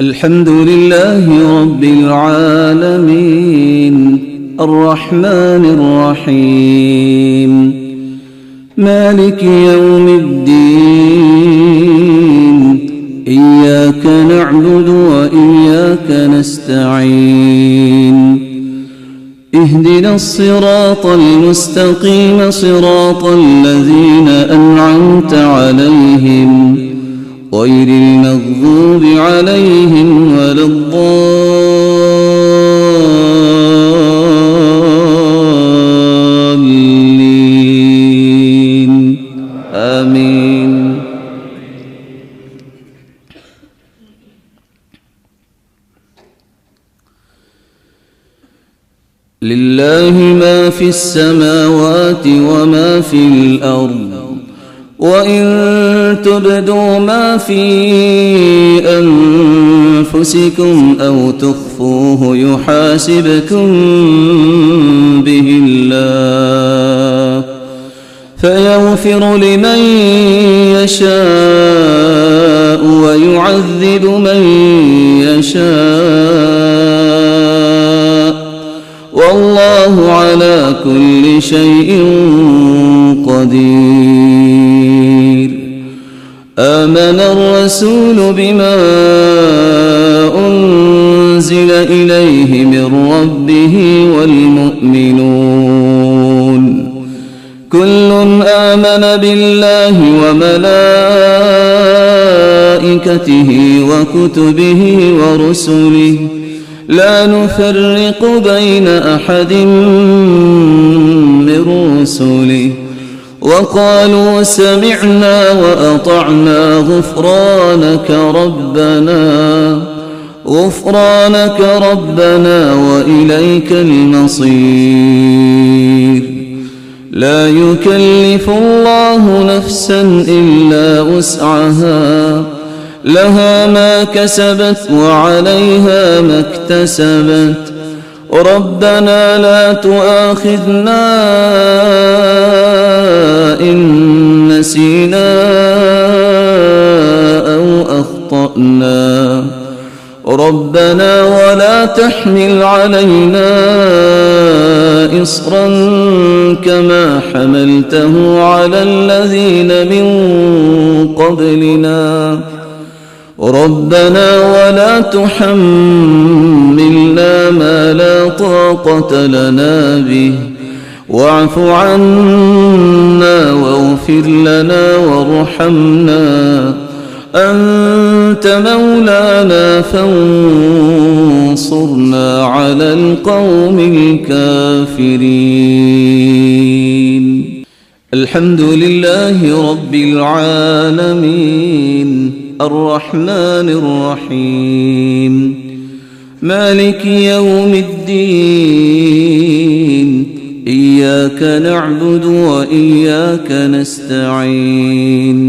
الحمد لله رب العالمين الرحمن الرحيم مالك يوم الدين إياك نعبد وإياك نستعين اهدنا الصراط المستقيم صراط الذين أنعمت عليهم غير المغضوب عليهم ولا الضالين آمين. لله ما في السماوات وما في الأرض وإن تبدوا ما في أنفسكم أو تخفوه يحاسبكم به الله فيغفر لمن يشاء ويعذب من يشاء والله على كل شيء قدير. آمن الرسول بما أنزل إليه من ربه والمؤمنون كل آمن بالله وملائكته وكتبه ورسله لا نفرق بين أحد من رسله وقالوا سمعنا وأطعنا غفرانك ربنا وإليك المصير. لا يكلف الله نفسا إلا وسعها لها ما كسبت وعليها ما اكتسبت ربنا لا تؤاخذنا إن نسينا أو أخطأنا ربنا ولا تحمل علينا إصرا كما حملته على الذين من قبلنا ربنا ولا تحملنا ما لا طاقة لنا به واعف عنا واغفر لنا وارحمنا أنت مولانا فانصرنا على القوم الكافرين. الحمد لله رب العالمين الرحمن الرحيم مالك يوم الدين إياك نعبد وإياك نستعين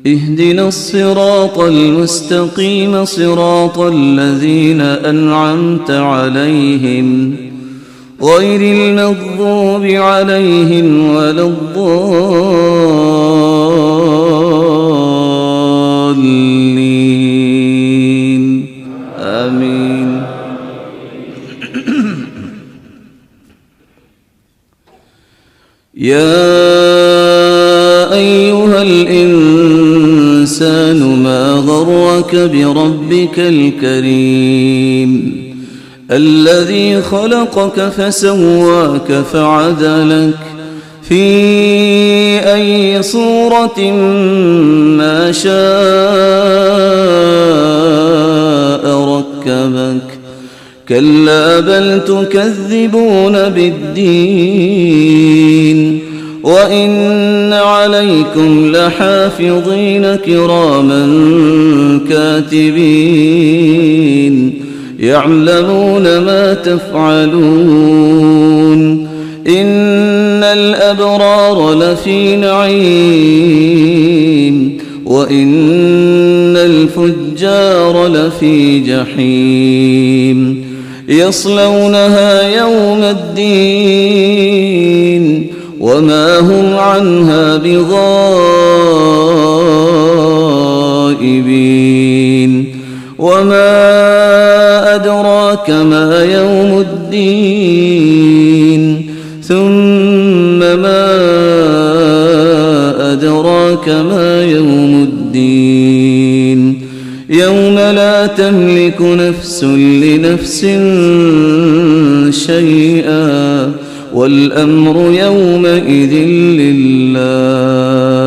اهدنا الصراط المستقيم صراط الذين أنعمت عليهم غير المغضوب عليهم ولا الضالين آمين. يا أيها الإنسان ما غرك بربك الكريم الذي خلقك فسواك فعدلك في أي صورة ما شاء ركبك كلا بل تكذبون بالدين وإن عليكم لحافظين كراما كاتبين يعلمون ما تفعلون إن الأبرار لفي نعيم وإن الفجار لفي جحيم يصلونها يوم الدين وما هم عنها بغائبين وما أدراك ما يوم الدين ثم ما أدراك ما يوم الدين يوم لا تملك نفس لنفس شيئا والأمر يومئذ لله